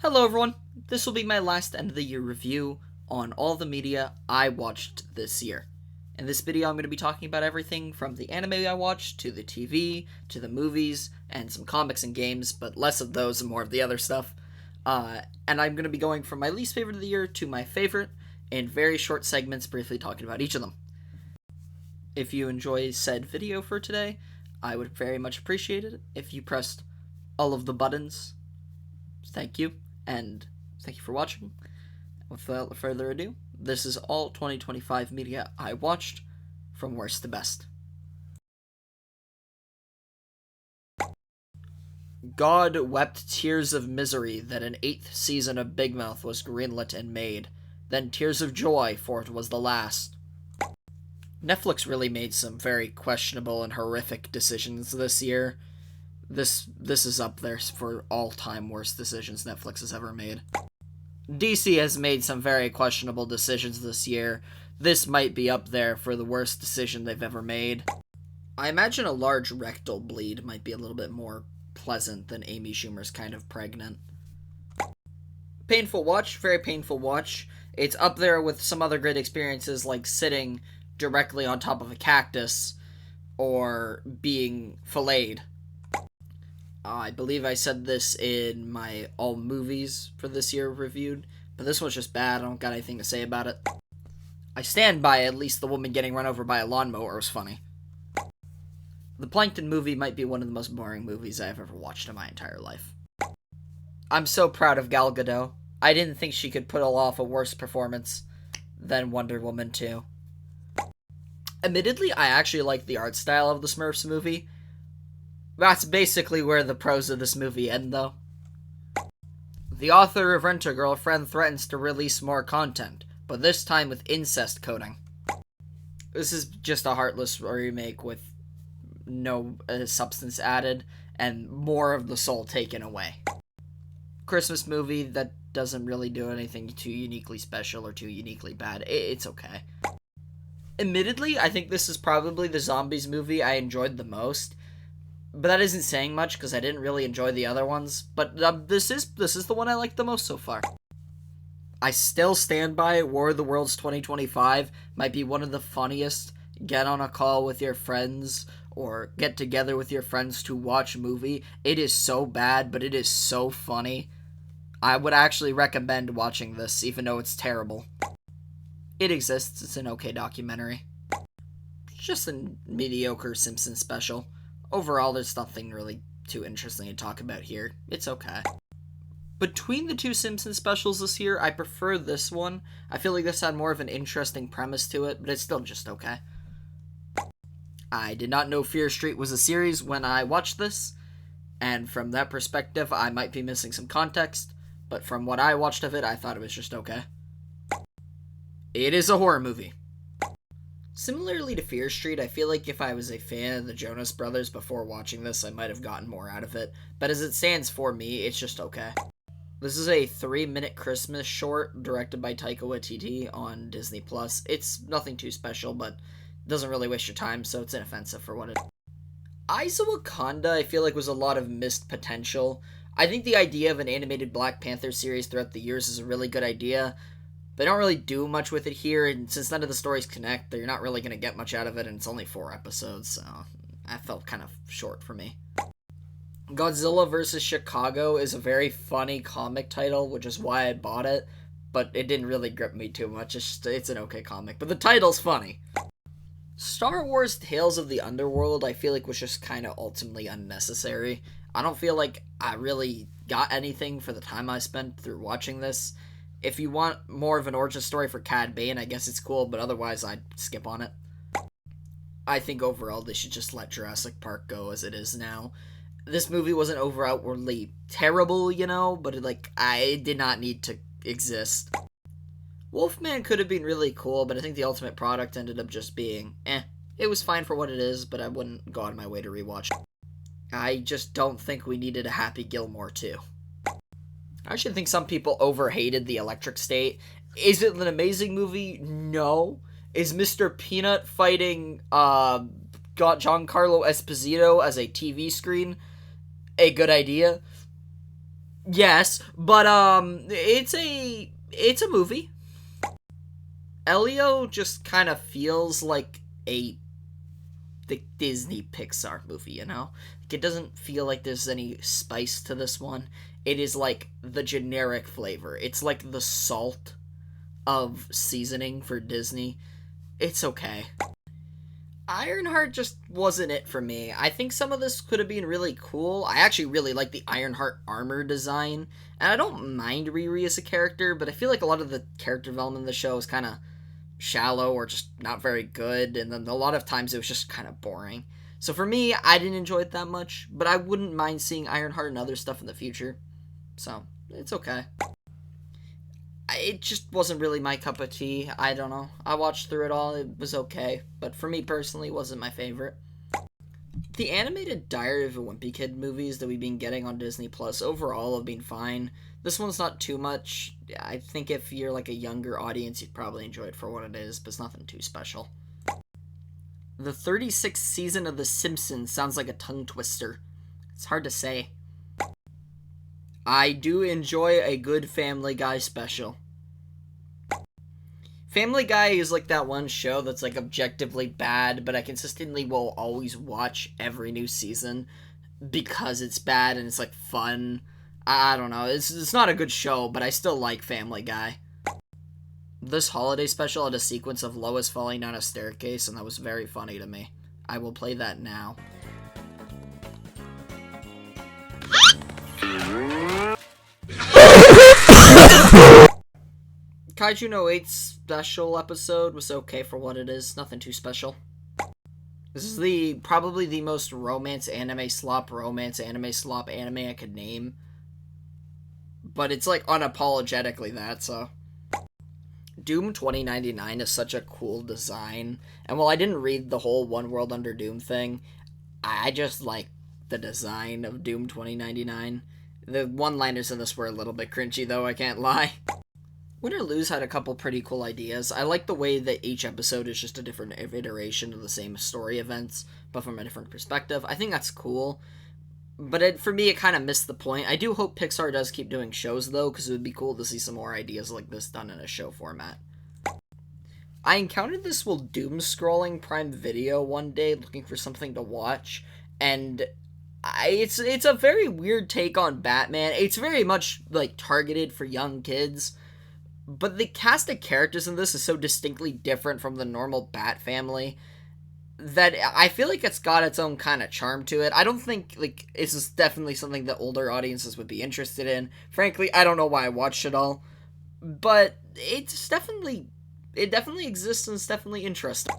Hello everyone, this will be my last end of the year review on all the media I watched this year. In this video I'm going to be talking about everything from the anime I watched, to the TV, to the movies, and some comics and games, but less of those and more of the other stuff. And I'm going to be going from my least favorite of the year to my favorite, in very short segments briefly talking about each of them. If you enjoy said video for today, I would very much appreciate it if you pressed all of the buttons. Thank you. And thank you for watching. Without further ado, this is all 2025 media I watched, from worst to best. God wept tears of misery that an 8th season of Big Mouth was greenlit and made, then tears of joy, for it was the last. Netflix really made some very questionable and horrific decisions this year. This is up there for all-time worst decisions Netflix has ever made. DC has made some very questionable decisions this year. This might be up there for the worst decision they've ever made. I imagine a large rectal bleed might be a little bit more pleasant than Amy Schumer's kind of pregnant. Painful watch, very painful watch. It's up there with some other great experiences like sitting directly on top of a cactus or being filleted. I believe I said this in my all movies for this year reviewed, but this one's just bad. I don't got anything to say about it. I stand by at least the woman getting run over by a lawnmower was funny. The Plankton movie might be one of the most boring movies I've ever watched in my entire life. I'm so proud of Gal Gadot. I didn't think she could pull off a worse performance than Wonder Woman 2. Admittedly, I actually like the art style of the Smurfs movie. That's basically where the pros of this movie end, though. The author of Rent-A-Girlfriend threatens to release more content, but this time with incest coding. This is just a heartless remake with no substance added, and more of the soul taken away. Christmas movie that doesn't really do anything too uniquely special or too uniquely bad. It's okay. Admittedly, I think this is probably the zombies movie I enjoyed the most. But that isn't saying much because I didn't really enjoy the other ones. But this is the one I liked the most so far. I still stand by War of the Worlds 2025 might be one of the funniest get on a call with your friends or get together with your friends to watch a movie. It is so bad, but it is so funny. I would actually recommend watching this, even though it's terrible. It exists. It's an okay documentary. Just a mediocre Simpsons special. Overall, there's nothing really too interesting to talk about here. It's okay. Between the two Simpsons specials this year, I prefer this one. I feel like this had more of an interesting premise to it, but it's still just okay. I did not know Fear Street was a series when I watched this, and from that perspective, I might be missing some context, but from what I watched of it, I thought it was just okay. It is a horror movie. Similarly to Fear Street, I feel like if I was a fan of the Jonas Brothers before watching this, I might have gotten more out of it. But as it stands for me, it's just okay. This is a 3-minute Christmas short directed by Taika Waititi on Disney+. It's nothing too special, but it doesn't really waste your time, so it's inoffensive for what it is. Eyes of Wakanda, I feel like, was a lot of missed potential. I think the idea of an animated Black Panther series throughout the years is a really good idea. They don't really do much with it here, and since none of the stories connect, you're not really going to get much out of it, and it's only 4 episodes, so that felt kind of short for me. Godzilla vs. Chicago is a very funny comic title, which is why I bought it, but it didn't really grip me too much. It's an okay comic, but the title's funny. Star Wars Tales of the Underworld, I feel like was just kind of ultimately unnecessary. I don't feel like I really got anything for the time I spent through watching this. If you want more of an origin story for Cad Bane, I guess it's cool, but otherwise I'd skip on it. I think overall they should just let Jurassic Park go as it is now. This movie wasn't outwardly terrible, but I did not need to exist. Wolfman could have been really cool, but I think the ultimate product ended up just being, It was fine for what it is, but I wouldn't go out of my way to rewatch it. I just don't think we needed a Happy Gilmore 2. I actually think some people overhated The Electric State. Is it an amazing movie? No. Is Mr. Peanut fighting Giancarlo Esposito as a TV screen a good idea? Yes, but it's a movie. Elio just kind of feels like a the Disney Pixar movie, you know? Like, it doesn't feel like there's any spice to this one. It is like the generic flavor. It's like the salt of seasoning for Disney. It's okay. Ironheart just wasn't it for me. I think some of this could have been really cool. I actually really like the Ironheart armor design, and I don't mind Riri as a character, but I feel like a lot of the character development in the show is kind of shallow or just not very good, and then a lot of times it was just kind of boring. So for me, I didn't enjoy it that much, but I wouldn't mind seeing Ironheart and other stuff in the future. So, it's okay. It just wasn't really my cup of tea. I don't know. I watched through it all. It was okay, but for me personally, it wasn't my favorite. The animated Diary of a Wimpy Kid movies that we've been getting on Disney Plus overall have been fine. This one's not too much. I think if you're like a younger audience, you'd probably enjoy it for what it is, but it's nothing too special. The 36th season of The Simpsons sounds like a tongue twister. It's hard to say. I do enjoy a good Family Guy special. Family Guy is like that one show that's like objectively bad, but I consistently will always watch every new season because it's bad and it's like fun. I don't know. It's not a good show, but I still like Family Guy. This holiday special had a sequence of Lois falling down a staircase, and that was very funny to me. I will play that now. Kaiju no 8's special episode was okay for what it is. Nothing too special. This is probably the most romance anime slop anime I could name. But it's like unapologetically that, so. Doom 2099 is such a cool design. And while I didn't read the whole One World Under Doom thing, I just like the design of Doom 2099. The one-liners in this were a little bit cringy, though, I can't lie. Win or Lose had a couple pretty cool ideas. I like the way that each episode is just a different iteration of the same story events, but from a different perspective. I think that's cool. But for me, it kind of missed the point. I do hope Pixar does keep doing shows, though, because it would be cool to see some more ideas like this done in a show format. I encountered this while doom scrolling Prime Video one day looking for something to watch, and it's a very weird take on Batman. It's very much like targeted for young kids, but the cast of characters in this is so distinctly different from the normal Bat family that I feel like it's got its own kind of charm to it. I don't think, like, this is definitely something that older audiences would be interested in. Frankly, I don't know why I watched it all. But it definitely exists and it's definitely interesting.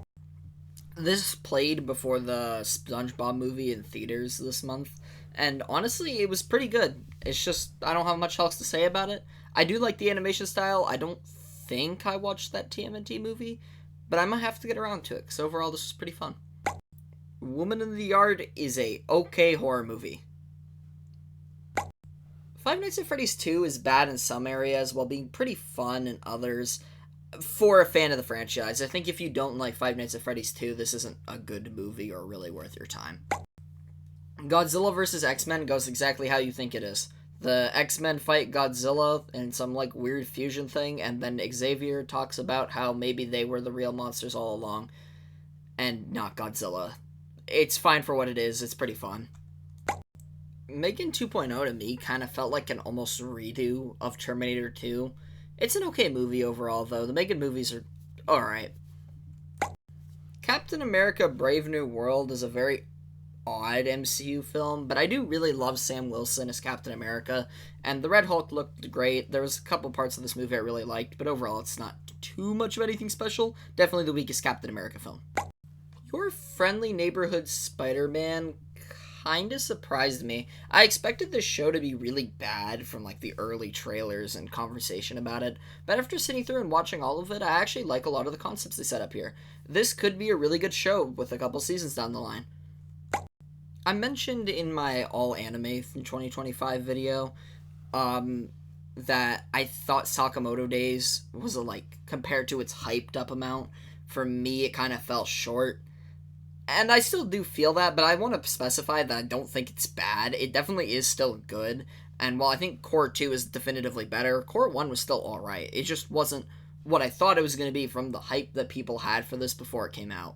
This played before the SpongeBob movie in theaters this month. And honestly, it was pretty good. It's just, I don't have much else to say about it. I do like the animation style. I don't think I watched that TMNT movie, but I might have to get around to it, because overall this was pretty fun. Woman in the Yard is a okay horror movie. Five Nights at Freddy's 2 is bad in some areas, while being pretty fun in others. For a fan of the franchise, I think if you don't like Five Nights at Freddy's 2, this isn't a good movie or really worth your time. Godzilla vs. X-Men goes exactly how you think it is. The X-Men fight Godzilla in some, like, weird fusion thing, and then Xavier talks about how maybe they were the real monsters all along, and not Godzilla. It's fine for what it is, it's pretty fun. Megan 2.0 to me kind of felt like an almost redo of Terminator 2. It's an okay movie overall, though. The Megan movies are alright. Captain America Brave New World is a very odd MCU film, but I do really love Sam Wilson as Captain America, and the Red Hulk looked great. There was a couple parts of this movie I really liked, but overall it's not too much of anything special. Definitely the weakest Captain America film. Your Friendly Neighborhood Spider-Man kinda surprised me. I expected this show to be really bad from like the early trailers and conversation about it, but after sitting through and watching all of it, I actually like a lot of the concepts they set up here. This could be a really good show with a couple seasons down the line. I mentioned in my All Anime from 2025 video that I thought Sakamoto Days was compared to its hyped up amount, for me it kind of fell short. And I still do feel that, but I want to specify that I don't think it's bad. It definitely is still good. And while I think Core 2 is definitively better, Core 1 was still alright. It just wasn't what I thought it was going to be from the hype that people had for this before it came out.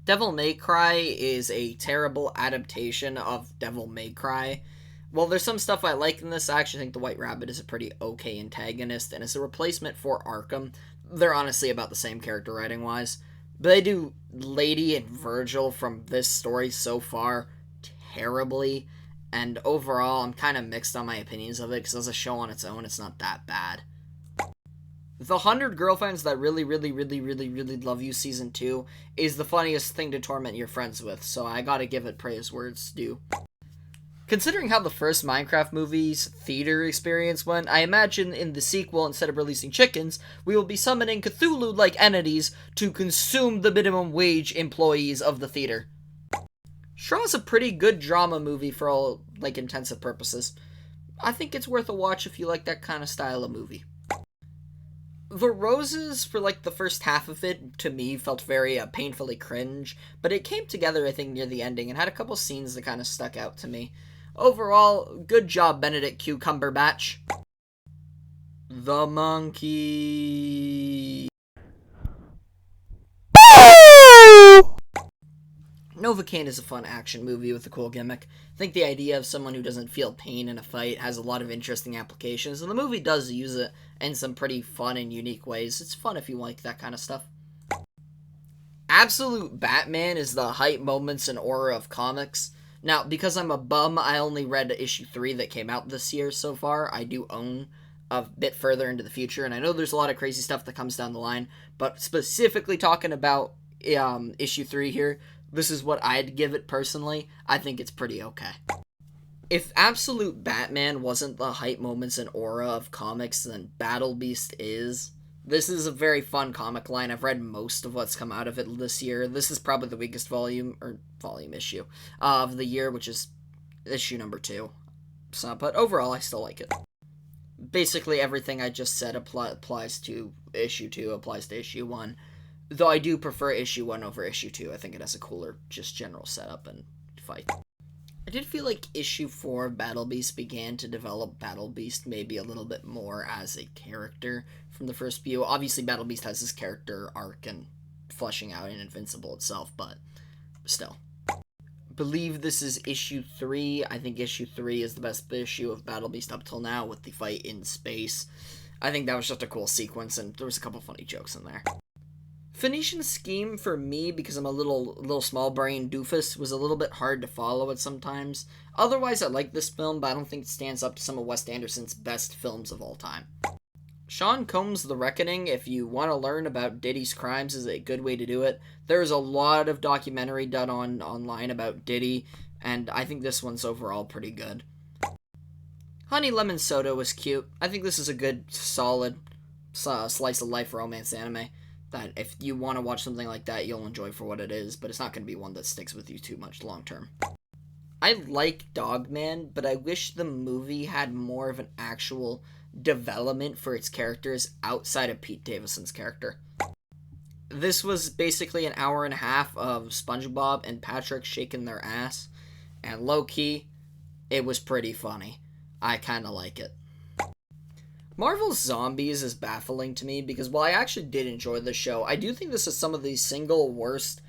Devil May Cry is a terrible adaptation of Devil May Cry. While there's some stuff I like in this, I actually think the White Rabbit is a pretty okay antagonist, and as a replacement for Arkham, they're honestly about the same character writing-wise. But they do Lady and Virgil from this story so far terribly, and overall, I'm kind of mixed on my opinions of it, because as a show on its own, it's not that bad. The 100 Girlfriends That Really, Really, Really, Really, Really Love You Season 2 is the funniest thing to torment your friends with, so I gotta give it praise where it's due. Considering how the first Minecraft movie's theater experience went, I imagine in the sequel, instead of releasing chickens, we will be summoning Cthulhu-like entities to consume the minimum wage employees of the theater. Shaw's a pretty good drama movie for all, intensive purposes. I think it's worth a watch if you like that kind of style of movie. The roses for, the first half of it, to me, felt very painfully cringe, but it came together, I think, near the ending, and had a couple scenes that kind of stuck out to me. Overall, good job, Benedict Cumberbatch. The Monkey. Novocaine is a fun action movie with a cool gimmick. I think the idea of someone who doesn't feel pain in a fight has a lot of interesting applications, and the movie does use it in some pretty fun and unique ways. It's fun if you like that kind of stuff. Absolute Batman is the hype moments and aura of comics. Now, because I'm a bum, I only read issue 3 that came out this year so far. I do own a bit further into the future, and I know there's a lot of crazy stuff that comes down the line, but specifically talking about issue 3 here, this is what I'd give it personally. I think it's pretty okay. If Absolute Batman wasn't the hype moments and aura of comics, then Battle Beast is. This is a very fun comic line. I've read most of what's come out of it this year. This is probably the weakest volume issue of the year, which is issue number 2. So, but overall, I still like it. Basically, everything I just said applies to issue 2, applies to issue 1. Though I do prefer issue 1 over issue 2. I think it has a cooler, just general setup and fight. I did feel like issue 4 of Battle Beast began to develop Battle Beast maybe a little bit more as a character from the first few. Obviously, Battle Beast has his character arc and fleshing out in Invincible itself, but still. Believe this is issue 3. I think issue 3 is the best issue of Battle Beast up till now with the fight in space. I think that was just a cool sequence, and there was a couple funny jokes in there. Phoenician Scheme, for me, because I'm a little small-brain doofus, was a little bit hard to follow at sometimes. Otherwise, I like this film, but I don't think it stands up to some of Wes Anderson's best films of all time. Sean Combs' The Reckoning, if you want to learn about Diddy's crimes, is a good way to do it. There's a lot of documentary done online about Diddy, and I think this one's overall pretty good. Honey Lemon Soda was cute. I think this is a good, solid slice-of-life romance anime that if you want to watch something like that, you'll enjoy for what it is, but it's not going to be one that sticks with you too much long term. I like Dogman, but I wish the movie had more of an actual development for its characters outside of Pete Davidson's character. This was basically an hour and a half of SpongeBob and Patrick shaking their ass, and low-key, it was pretty funny. I kind of like it. Marvel's Zombies is baffling to me because while I actually did enjoy the show, I do think this is some of the single worst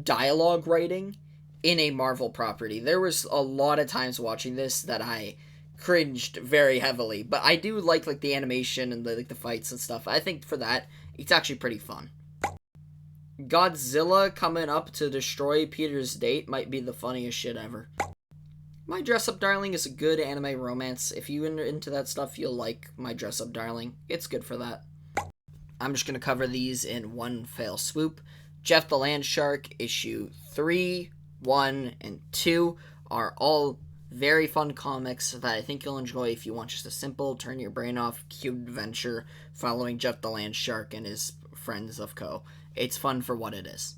dialogue writing in a Marvel property. There was a lot of times watching this that I cringed very heavily, but I do like the animation and the fights and stuff. I think for that, it's actually pretty fun. Godzilla coming up to destroy Peter's date might be the funniest shit ever. My Dress Up Darling is a good anime romance. If you're into that stuff, you'll like My Dress Up Darling. It's good for that. I'm just going to cover these in one fell swoop. Jeff the Land Shark, issue 3, 1, and 2 are all very fun comics that I think you'll enjoy if you want just a simple, turn your brain off, cute adventure following Jeff the Land Shark and his friends of Co. It's fun for what it is.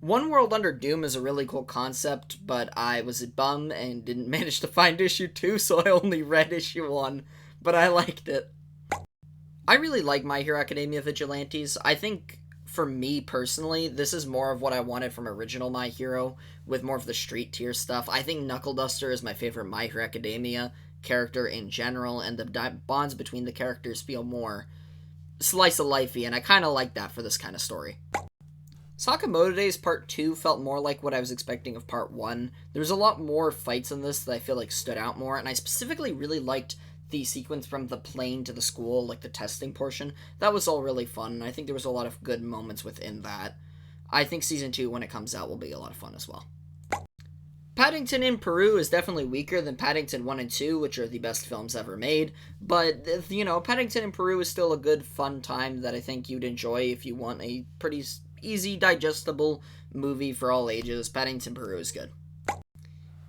One World Under Doom is a really cool concept, but I was a bum and didn't manage to find issue 2, so I only read issue 1, but I liked it. I really like My Hero Academia Vigilantes. I think, for me personally, this is more of what I wanted from original My Hero, with more of the street tier stuff. I think Knuckle Duster is my favorite My Hero Academia character in general, and the bonds between the characters feel more slice of lifey, and I kind of like that for this kind of story. Sakamoto Days Part 2 felt more like what I was expecting of Part 1. There's a lot more fights in this that I feel like stood out more, and I specifically really liked the sequence from the plane to the school, like the testing portion. That was all really fun, and I think there was a lot of good moments within that. I think Season 2, when it comes out, will be a lot of fun as well. Paddington in Peru is definitely weaker than Paddington 1 and 2, which are the best films ever made, but, Paddington in Peru is still a good, fun time that I think you'd enjoy if you want a pretty easy, digestible movie for all ages. Paddington Peru is good.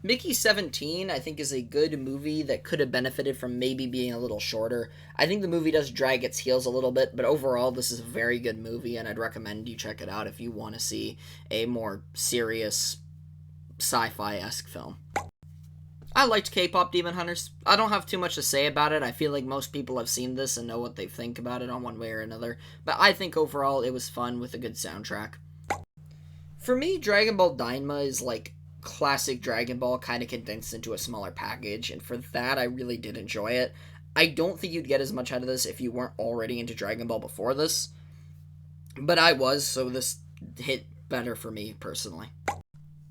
Mickey 17, I think, is a good movie that could have benefited from maybe being a little shorter. I think the movie does drag its heels a little bit, but overall, this is a very good movie, and I'd recommend you check it out if you want to see a more serious, sci-fi-esque film. I liked K-pop Demon Hunters. I don't have too much to say about it. I feel like most people have seen this and know what they think about it on one way or another, but I think overall it was fun with a good soundtrack. For me, Dragon Ball Daima is like classic Dragon Ball kind of condensed into a smaller package, and for that I really did enjoy it. I don't think you'd get as much out of this if you weren't already into Dragon Ball before this, but I was, so this hit better for me personally.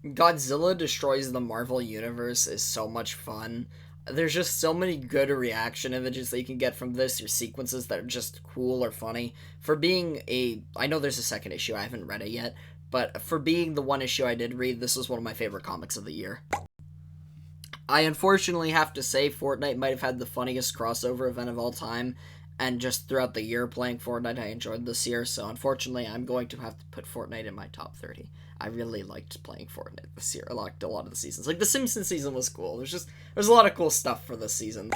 Godzilla Destroys the Marvel Universe is so much fun. There's just so many good reaction images that you can get from this, or sequences that are just cool or funny. For being I know there's a second issue, I haven't read it yet, but for being the one issue I did read, this was one of my favorite comics of the year. I unfortunately have to say Fortnite might have had the funniest crossover event of all time, and just throughout the year playing Fortnite I enjoyed this year, so unfortunately I'm going to have to put Fortnite in my top 30. I really liked playing Fortnite this year. I liked a lot of the seasons. Like, the Simpsons season was cool. There's a lot of cool stuff for this season.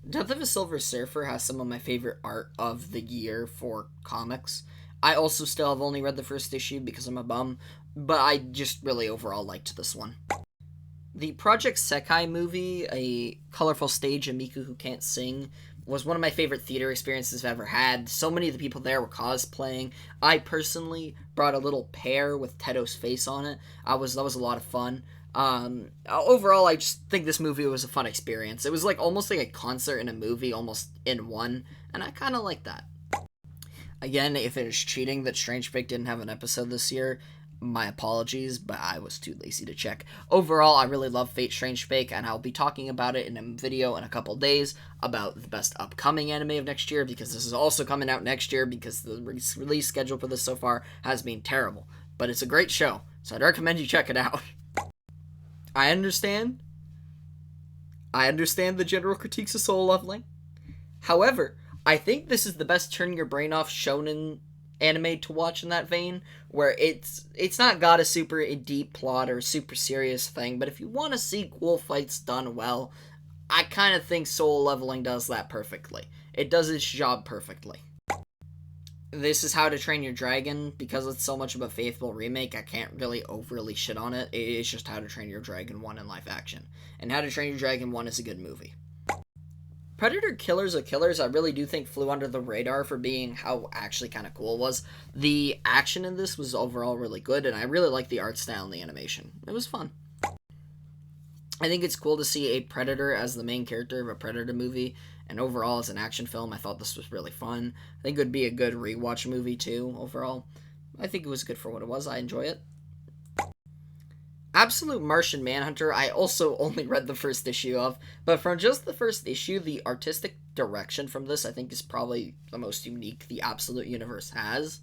Death of a Silver Surfer has some of my favorite art of the year for comics. I also still have only read the first issue because I'm a bum, but I just really overall liked this one. The Project Sekai movie, A Colorful Stage and Miku Who Can't Sing, was one of my favorite theater experiences I've ever had. So many of the people there were cosplaying. I personally brought a little pear with Tedo's face on it. That was a lot of fun. Overall, I just think this movie was a fun experience. It was like almost like a concert and a movie almost in one, and I kind of like that. Again, if it is cheating that Strange Fake didn't have an episode this year, my apologies, but I was too lazy to check. Overall, I really love Fate Strange Fake, and I'll be talking about it in a video in a couple days about the best upcoming anime of next year, because this is also coming out next year, because the release schedule for this so far has been terrible. But it's a great show, so I'd recommend you check it out. I understand the general critiques of Solo Leveling. However, I think this is the best turn your brain off shonen anime to watch in that vein, where it's not got a super deep plot or super serious thing, but if you want to see cool fights done well, I kind of think Solo Leveling does that perfectly. It does its job perfectly. This is How to Train Your Dragon. Because it's so much of a faithful remake, I can't really overly shit on it. It is just How to Train Your Dragon 1 in live action. And How to Train Your Dragon 1 is a good movie. Predator Killers of Killers, I really do think flew under the radar for being how actually kind of cool it was. The action in this was overall really good, and I really liked the art style and the animation. It was fun. I think it's cool to see a Predator as the main character of a Predator movie, and overall as an action film, I thought this was really fun. I think it would be a good rewatch movie too, overall. I think it was good for what it was. I enjoy it. Absolute Martian Manhunter, I also only read the first issue of, but from just the first issue, the artistic direction from this, I think, is probably the most unique the Absolute universe has.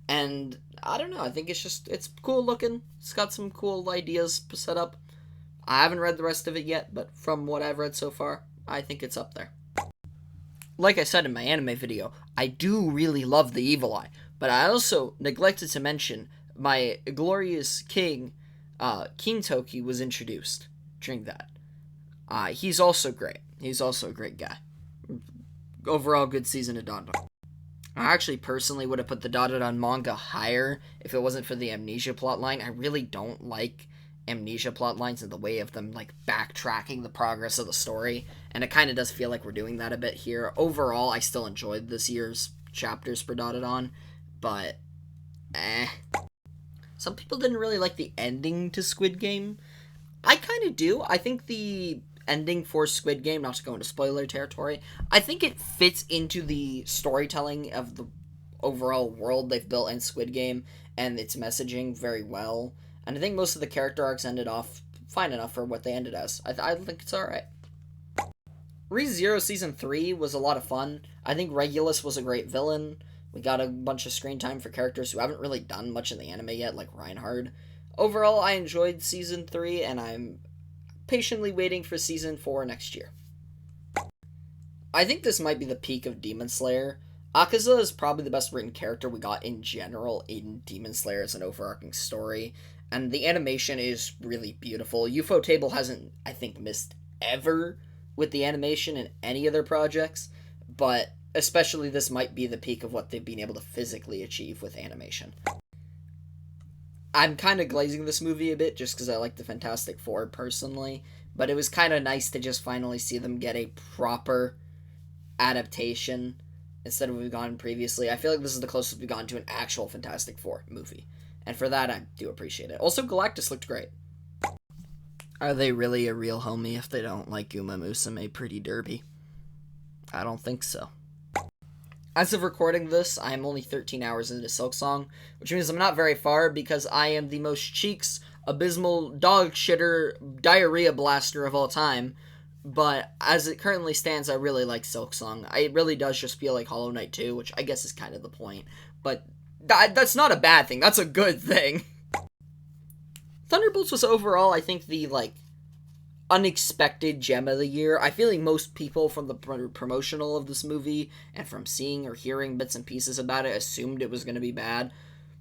And, I don't know, I think it's cool looking. It's got some cool ideas set up. I haven't read the rest of it yet, but from what I've read so far, I think it's up there. Like I said in my anime video, I do really love the Evil Eye, but I also neglected to mention my glorious king, King Toki, was introduced during that. He's also great. He's also a great guy. Overall, good season of Dandadan. I actually personally would have put the Dandadan manga higher if it wasn't for the Amnesia plotline. I really don't like Amnesia plotlines in the way of them, like, backtracking the progress of the story, and it kind of does feel like we're doing that a bit here. Overall, I still enjoyed this year's chapters for Dandadan, but, Some people didn't really like the ending to Squid Game. I kind of do. I think the ending for Squid Game, not to go into spoiler territory, I think it fits into the storytelling of the overall world they've built in Squid Game and its messaging very well. And I think most of the character arcs ended off fine enough for what they ended as. I think it's alright. ReZero Season 3 was a lot of fun. I think Regulus was a great villain. We got a bunch of screen time for characters who haven't really done much in the anime yet, like Reinhard. Overall, I enjoyed Season 3, and I'm patiently waiting for Season 4 next year. I think this might be the peak of Demon Slayer. Akaza is probably the best written character we got in general in Demon Slayer as an overarching story, and the animation is really beautiful. UFO Table hasn't, I think, missed ever with the animation in any of their projects, but especially this might be the peak of what they've been able to physically achieve with animation. I'm kind of glazing this movie a bit just because I like the Fantastic Four personally, but it was kind of nice to just finally see them get a proper adaptation instead of what we've gotten previously. I feel like this is the closest we've gotten to an actual Fantastic Four movie, and for that I do appreciate it. Also, Galactus looked great. Are they really a real homie if they don't like Uma Musume Pretty Derby? I don't think so. As of recording this, I am only 13 hours into Silksong, which means I'm not very far because I am the most cheeks, abysmal, dog shitter, diarrhea blaster of all time. But as it currently stands, I really like Silksong. It really does just feel like Hollow Knight 2, which I guess is kind of the point. But that's not a bad thing. That's a good thing. Thunderbolts was overall, I think, the, unexpected gem of the year. I feel like most people from the promotional of this movie and from seeing or hearing bits and pieces about it assumed it was going to be bad.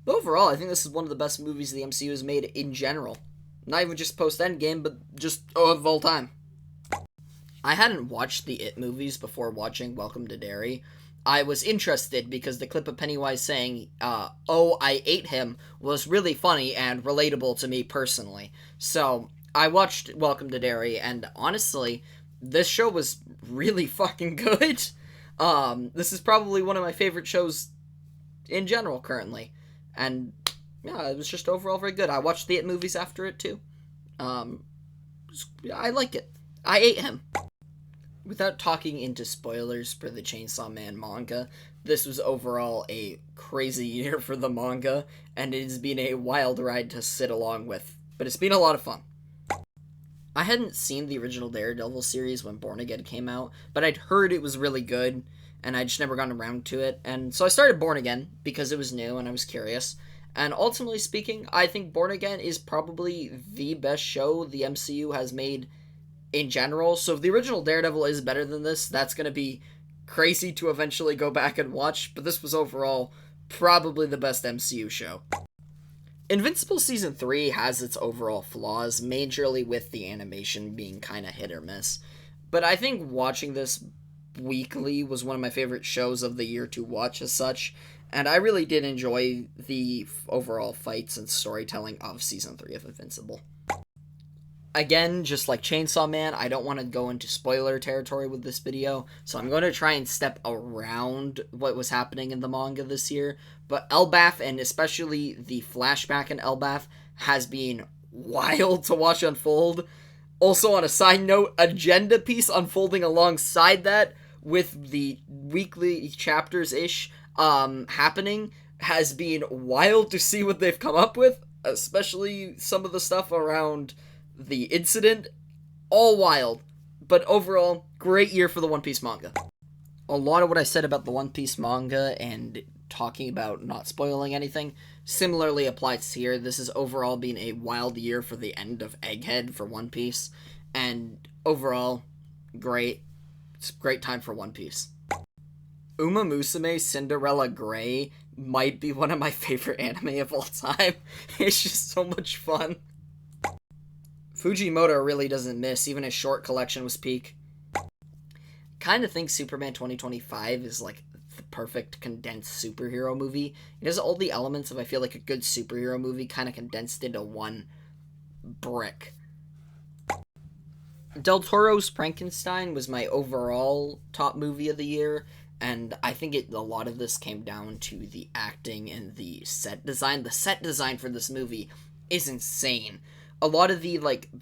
But overall, I think this is one of the best movies the MCU has made in general. Not even just post-Endgame, but just of all time. I hadn't watched the It movies before watching Welcome to Derry. I was interested because the clip of Pennywise saying, "Oh, I ate him," was really funny and relatable to me personally. So I watched Welcome to Derry, and honestly, this show was really fucking good. This is probably one of my favorite shows in general currently. And yeah, it was just overall very good. I watched the It movies after it too. I like it. I ate him. Without talking into spoilers for the Chainsaw Man manga, this was overall a crazy year for the manga, and it has been a wild ride to sit along with, but it's been a lot of fun. I hadn't seen the original Daredevil series when Born Again came out, but I'd heard it was really good, and I'd just never gotten around to it, and so I started Born Again because it was new and I was curious, and ultimately speaking, I think Born Again is probably the best show the MCU has made in general. So if the original Daredevil is better than this, that's going to be crazy to eventually go back and watch, but this was overall probably the best MCU show. Invincible Season 3 has its overall flaws, majorly with the animation being kind of hit or miss, but I think watching this weekly was one of my favorite shows of the year to watch as such, and I really did enjoy the overall fights and storytelling of Season 3 of Invincible. Again, just like Chainsaw Man, I don't want to go into spoiler territory with this video, so I'm going to try and step around what was happening in the manga this year. But Elbaf, and especially the flashback in Elbaf, has been wild to watch unfold. Also, on a side note, Agenda piece unfolding alongside that with the weekly chapters-ish happening has been wild to see what they've come up with, especially some of the stuff around the incident. All wild, but overall, great year for the One Piece manga. A lot of what I said about the One Piece manga and talking about not spoiling anything similarly applies here. This has overall been a wild year for the end of Egghead for One Piece, and overall, great. It's a great time for One Piece. Uma Musume Cinderella Grey might be one of my favorite anime of all time. It's just so much fun. Fujimoto really doesn't miss, even his short collection was peak. Kind of think Superman 2025 is like the perfect condensed superhero movie. It has all the elements of, I feel like, a good superhero movie kind of condensed into one brick. Del Toro's Frankenstein was my overall top movie of the year, and I think a lot of this came down to the acting and the set design. The set design for this movie is insane. A lot of the,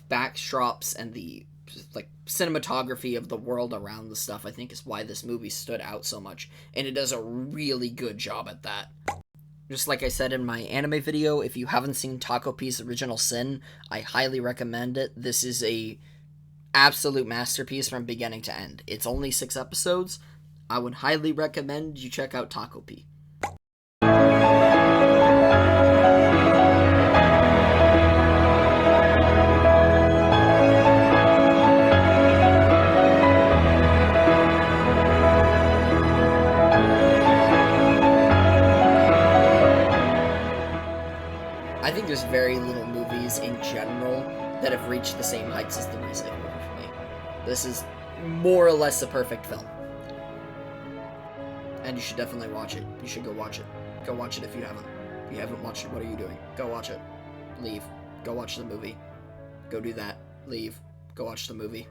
backdrops and the like cinematography of the world around the stuff, I think, is why this movie stood out so much, and it does a really good job at that. Just like I said in my anime video, if you haven't seen Taco P's Original Sin, I highly recommend it. This is a absolute masterpiece from beginning to end. It's only 6 episodes. I would highly recommend you check out Taco P. I think there's very little movies in general that have reached the same heights as the Reasoning movie for me. This is more or less a perfect film. And you should definitely watch it. You should go watch it. Go watch it if you haven't. If you haven't watched it, what are you doing? Go watch it. Leave. Go watch the movie. Go do that. Leave. Go watch the movie.